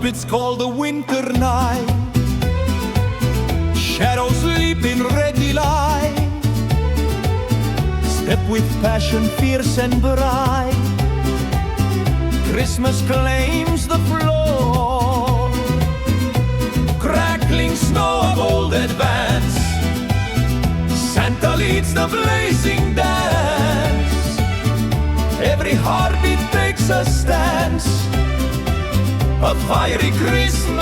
trumpets call the winter night. Shadows leap in ready line. Step with passion fierce and bright. Christmas claims the floor. Crackling snow of old advance. Santa leads the blazing dance. Every heartbeat takes a stance. A fiery Christmas